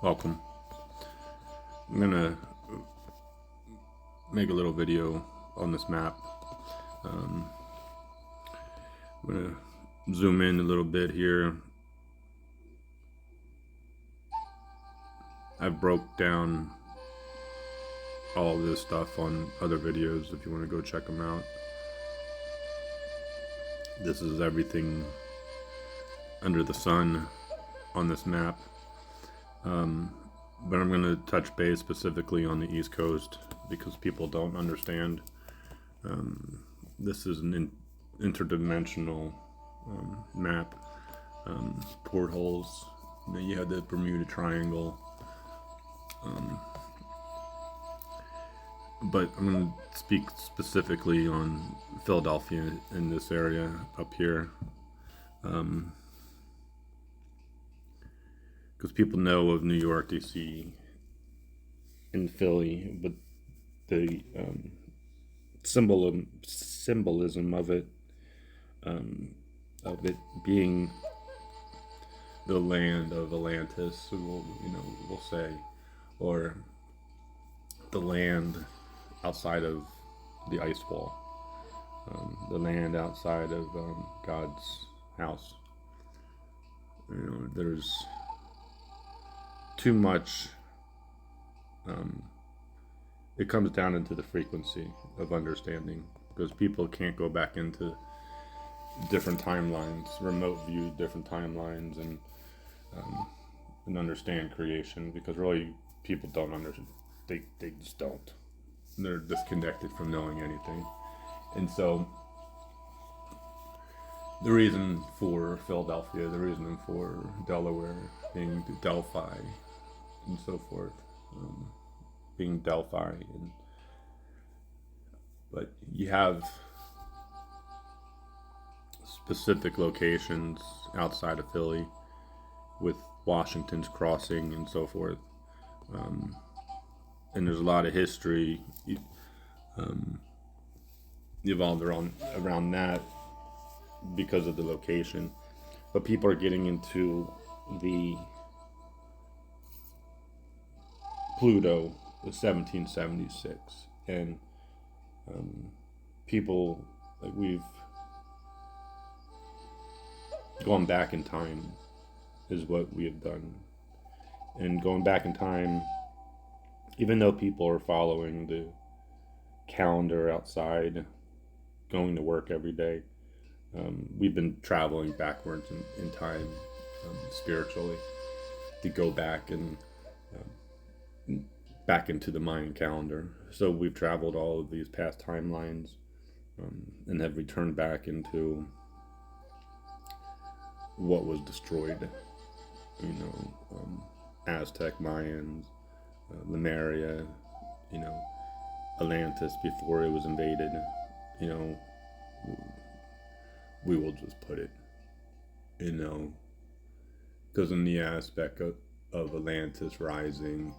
Welcome. I'm gonna make a little video on this map. Um, I'm gonna zoom in a little bit here. I've broke down all this stuff on other videos if you want to go check them out. This is everything under the sun on this map. But I'm going to touch base specifically on the East Coast because people don't understand. This is an interdimensional map. Portholes. You have the Bermuda Triangle. But I'm going to speak specifically on Philadelphia in this area up here. Because people know of New York, DC, and Philly, but the symbolism of it being the land of Atlantis, we'll say, or the land outside of the ice wall, the land outside of God's house. There's too much. It comes down into the frequency of understanding because people can't go back into different timelines, remote view different timelines, and understand creation because really people don't understand. They just don't. They're disconnected from knowing anything, and so the reason for Philadelphia, the reason for Delaware being Delphi, and so forth, being Delphi, but you have specific locations outside of Philly with Washington's Crossing and so forth, and there's a lot of history evolved around that because of the location, but people are getting into the Pluto, the 1776, and people like we've gone back in time is what we have done, and going back in time, even though people are following the calendar outside, going to work every day, we've been traveling backwards in time spiritually to go back and back into the Mayan calendar. So we've traveled all of these past timelines and have returned back into what was destroyed. Aztec, Mayans, Lemuria, Atlantis before it was invaded. We will just put it, because in the aspect of Atlantis rising,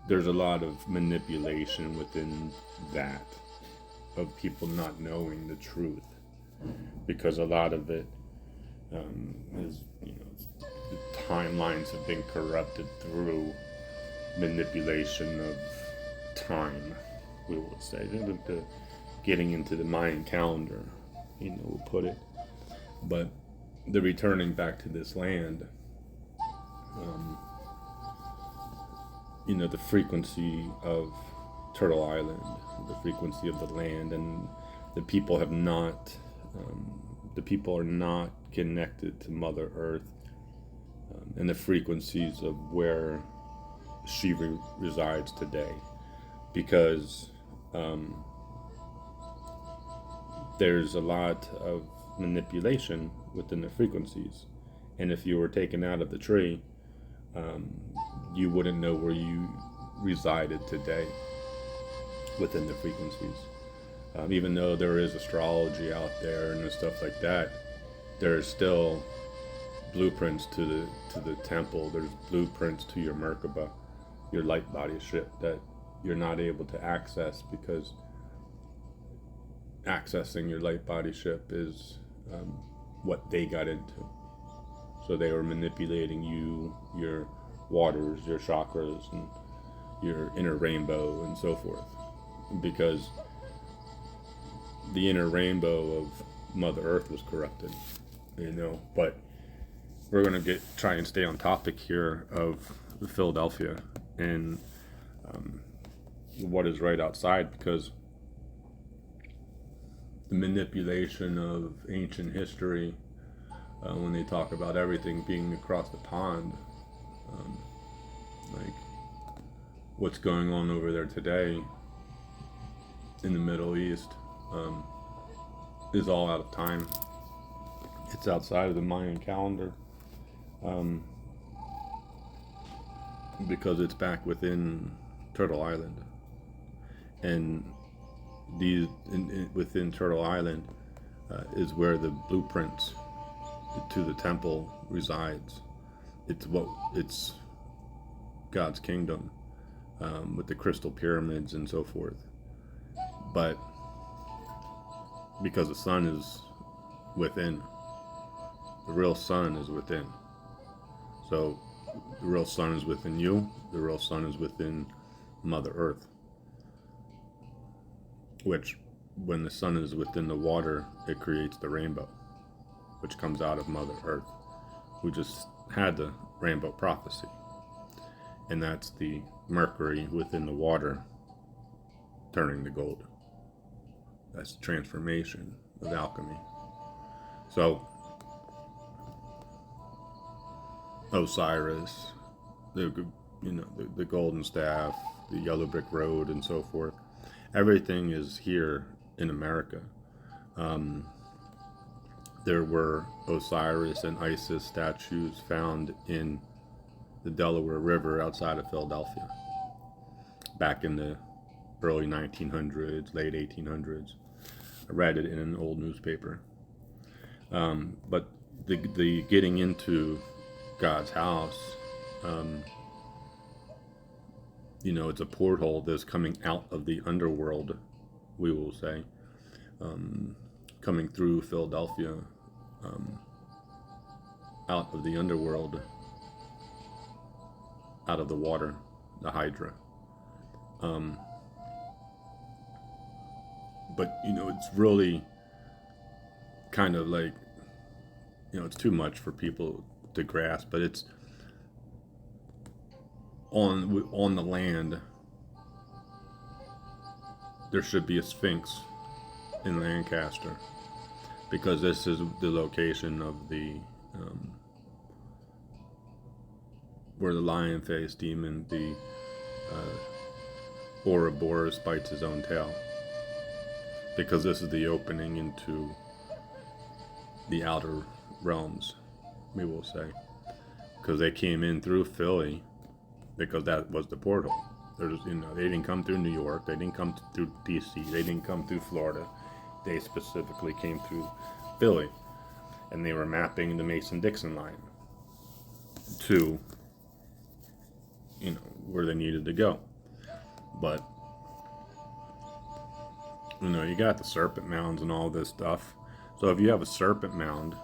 there's a lot of manipulation within that, of people not knowing the truth, because a lot of it is, the timelines have been corrupted through manipulation of time, we will say. The getting into the Mayan calendar, we'll put it. But the returning back to this land, the frequency of Turtle Island, the frequency of the land, and the people are not connected to Mother Earth, and the frequencies of where she resides today, because there's a lot of manipulation within the frequencies, and if you were taken out of the tree, you wouldn't know where you resided today within the frequencies. Even though there is astrology out there and stuff like that, there's still blueprints to the temple. There's blueprints to your Merkaba, your light body ship, that you're not able to access, because accessing your light body ship is what they got into. So they were manipulating you, your waters, your chakras, and your inner rainbow, and so forth. Because the inner rainbow of Mother Earth was corrupted, But we're gonna try and stay on topic here of Philadelphia and what is right outside, because the manipulation of ancient history, when they talk about everything being across the pond, like what's going on over there today in the Middle East, is all out of time. It's outside of the Mayan calendar, because it's back within Turtle Island, and within Turtle Island is where the blueprints to the temple resides. It's God's kingdom, with the crystal pyramids and so forth. But because the sun is within, the real sun is within. So the real sun is within you. The real sun is within Mother Earth. Which, when the sun is within the water, it creates the rainbow, which comes out of Mother Earth. We just had the rainbow prophecy. And that's the mercury within the water turning to gold. That's the transformation of alchemy. So Osiris, the golden staff, the yellow brick road, and so forth. Everything is here in America. There were Osiris and Isis statues found in the Delaware River outside of Philadelphia back in the early 1900s, late 1800s. I read it in an old newspaper. But the getting into God's house, it's a porthole that's coming out of the underworld, we will say, coming through Philadelphia, out of the underworld, out of the water, the Hydra. But it's really kind of like, it's too much for people to grasp, but it's on the land. There should be a Sphinx in Lancaster, because this is the location of the where the lion-faced demon, the Ouroboros, bites his own tail, because this is the opening into the outer realms, we will say, because they came in through Philly, because that was the portal. They didn't come through New York, they didn't come through DC, they didn't come through Florida. They specifically came through Philly, and they were mapping the Mason-Dixon line to where they needed to go. But you got the serpent mounds and all this stuff. So if you have a serpent mound,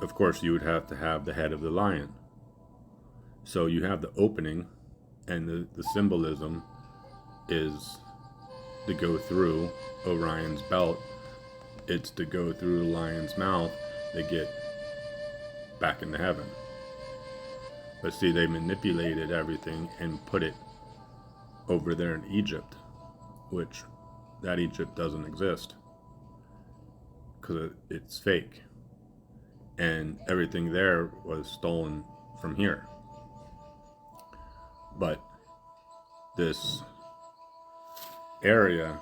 of course you would have to have the head of the lion. So you have the opening, and the symbolism is to go through Orion's belt. It's to go through the lion's mouth to get back into heaven. But see, they manipulated everything and put it over there in Egypt, which that Egypt doesn't exist, because it's fake. And everything there was stolen from here. But this area,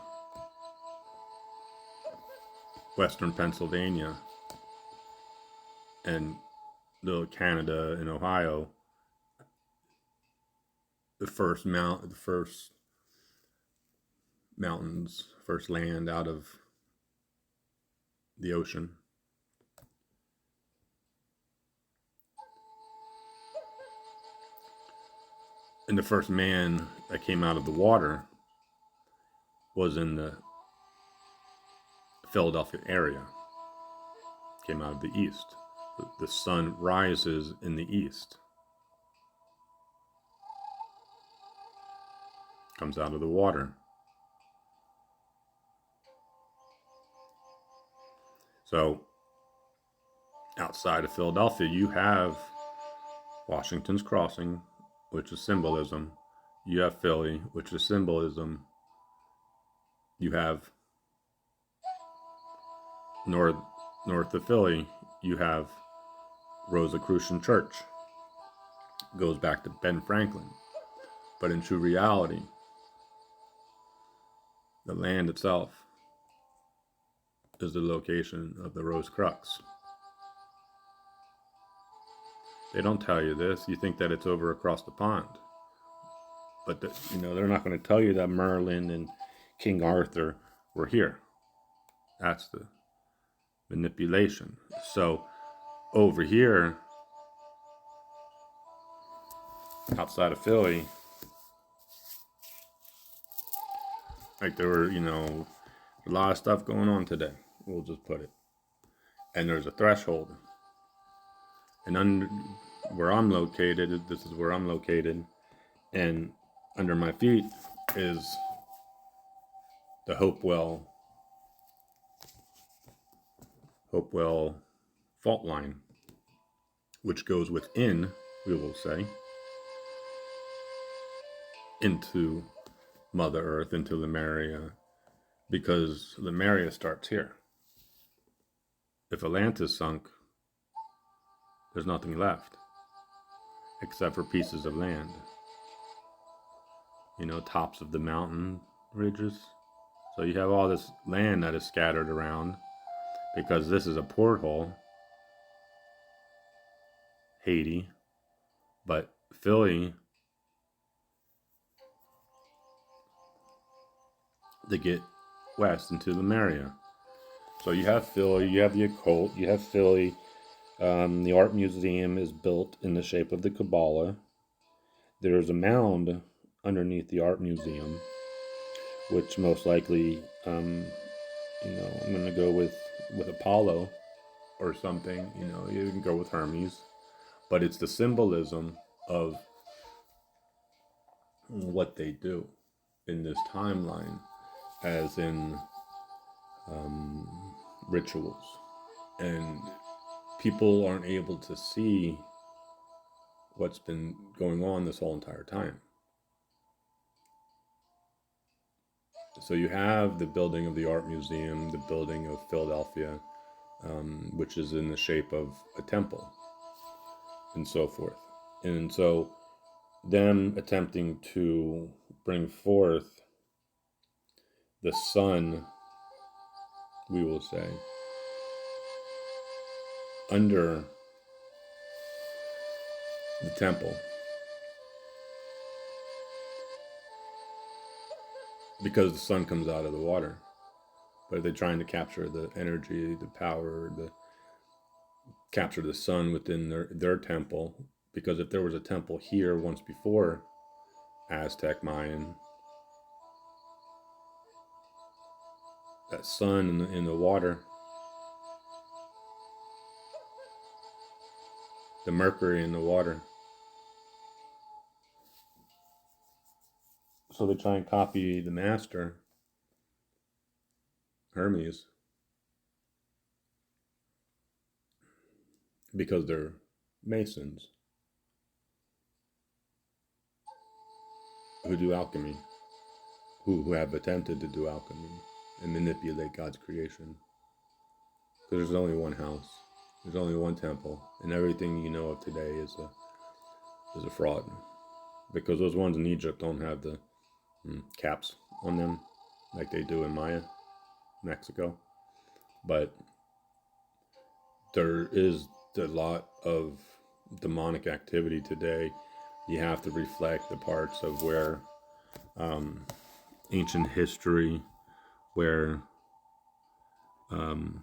Western Pennsylvania and little Canada and Ohio, the first mountains, first land out of the ocean. And the first man that came out of the water was in the Philadelphia area. Came out of the east. the sun rises in the east, comes out of the water. So outside of Philadelphia, you have Washington's Crossing, which is symbolism. You have Philly, which is symbolism. You have north of Philly, you have Rosicrucian Church. Goes back to Ben Franklin. But in true reality, the land itself is the location of the Rose Crux. They don't tell you this. You think that it's over across the pond. But they're not going to tell you that Merlin and King Arthur were here. That's the manipulation. So over here, outside of Philly, like there were, a lot of stuff going on today. We'll just put it. And there's a threshold. And where I'm located, this is where I'm located, and under my feet is the Hopewell fault line, which goes within, we will say, into Mother Earth, into Lemuria, because Lemuria starts here. If Atlantis sunk, there's nothing left except for pieces of land. Tops of the mountain ridges. So you have all this land that is scattered around because this is a porthole, Haiti, but Philly, to get west into Lemuria. So you have Philly, you have the occult, you have Philly. The art museum is built in the shape of the Kabbalah. There's a mound underneath the art museum, which most likely, I'm going to go with Apollo or something. You can go with Hermes, but it's the symbolism of what they do in this timeline, as in rituals. And people aren't able to see what's been going on this whole entire time. So you have the building of the art museum, the building of Philadelphia, which is in the shape of a temple, and so forth. And so them attempting to bring forth the sun, we will say, under the temple, because the sun comes out of the water. But they're trying to capture the energy, the power, capture the sun within their temple. Because if there was a temple here once before, Aztec, Mayan, that sun in the water, the mercury in the water. So they try and copy the master, Hermes, because they're Masons who do alchemy, who have attempted to do alchemy and manipulate God's creation. Because there's only one house, there's only one temple, and everything you know of today is a fraud. Because those ones in Egypt don't have the caps on them like they do in Maya, Mexico. But there is a lot of demonic activity today. You have to reflect the parts of where ancient history, where the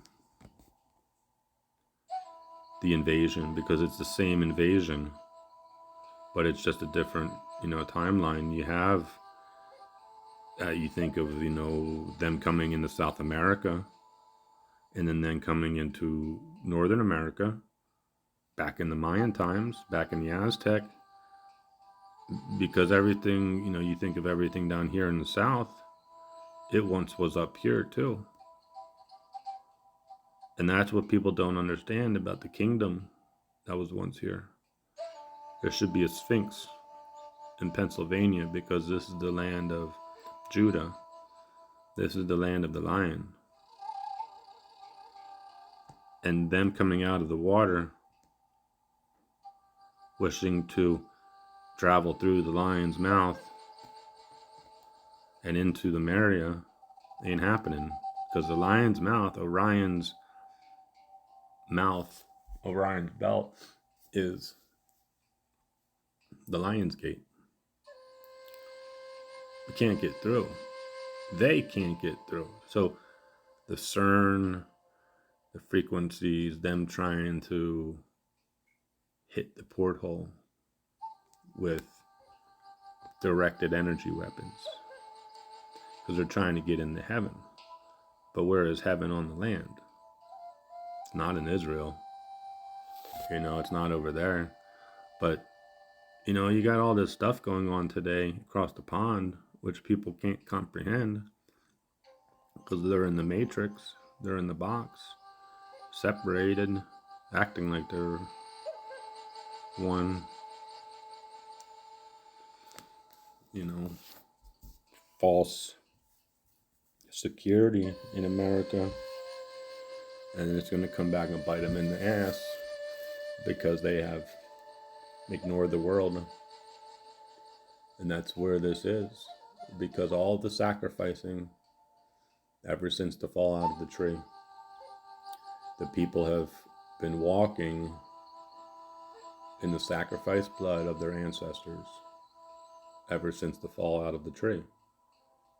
invasion, because it's the same invasion, but it's just a different timeline. You have you think of them coming into South America, and then coming into Northern America, back in the Mayan times, back in the Aztec, because everything, you think of everything down here in the south, it once was up here too. And that's what people don't understand about the kingdom that was once here. There should be a sphinx in Pennsylvania because this is the land of Judah. This is the land of the lion. And them coming out of the water, wishing to travel through the lion's mouth and into the Meria, ain't happening. Because the lion's mouth, Orion's belt, is the lion's gate. We can't get through. They can't get through. So the CERN, the frequencies, them trying to hit the porthole with directed energy weapons because they're trying to get into heaven. But where is heaven on the land? It's not in Israel. It's not over there. But, you got all this stuff going on today across the pond, which people can't comprehend because they're in the matrix, they're in the box, separated, acting like they're one, false security in America. And it's going to come back and bite them in the ass because they have ignored the world. And that's where this is. Because all the sacrificing ever since the fall out of the tree, the people have been walking in the sacrifice blood of their ancestors ever since the fall out of the tree.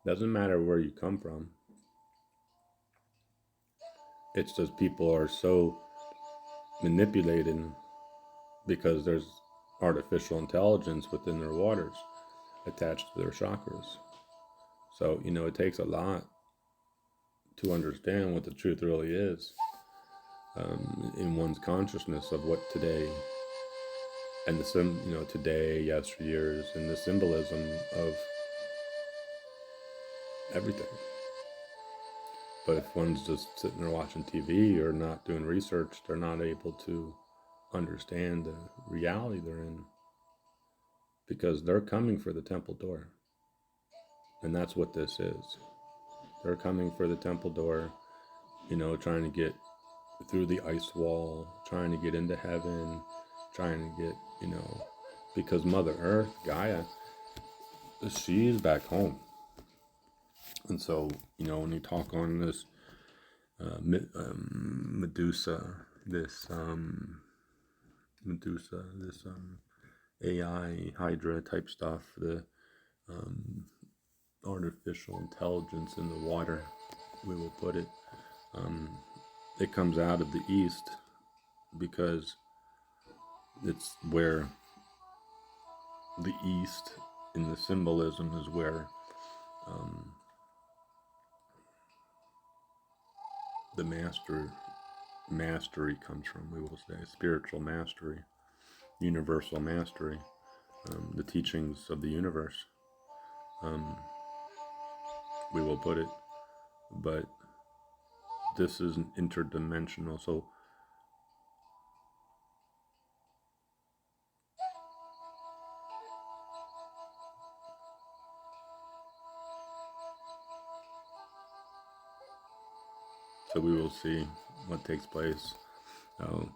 Doesn't matter where you come from. It's just people are so manipulated because there's artificial intelligence within their waters attached to their chakras. So, it takes a lot to understand what the truth really is in one's consciousness of what today and today, yesteryears, and the symbolism of everything. But if one's just sitting there watching TV or not doing research, they're not able to understand the reality they're in because they're coming for the temple door. And that's what this is. They're coming for the temple door, trying to get through the ice wall, trying to get into heaven, trying to get, because Mother Earth, Gaia, she's back home. And so, when you talk on this Medusa, this AI Hydra type stuff, the artificial intelligence in the water, we will put it. It comes out of the east because it's where the east in the symbolism is where the mastery comes from, we will say, spiritual mastery, universal mastery, the teachings of the universe. We will put it, but this is an interdimensional, so we will see what takes place. So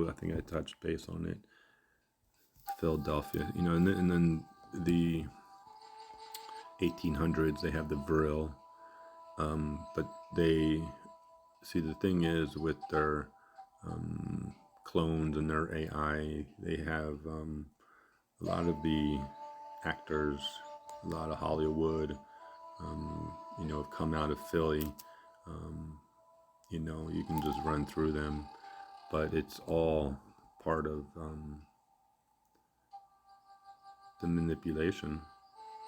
I think I touched base on it. Philadelphia, and then the 1800s, they have the Vril, but they see, the thing is with their clones and their AI, they have a lot of the actors, a lot of Hollywood, have come out of Philly. You can just run through them, but it's all part of the manipulation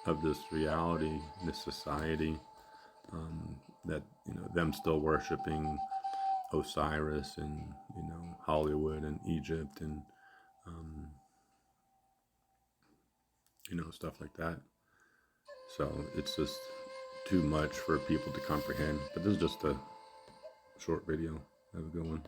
of this reality, this society, that them still worshiping Osiris and Hollywood and Egypt and stuff like that. So it's just too much for people to comprehend. But this is just a short video. Have a good one.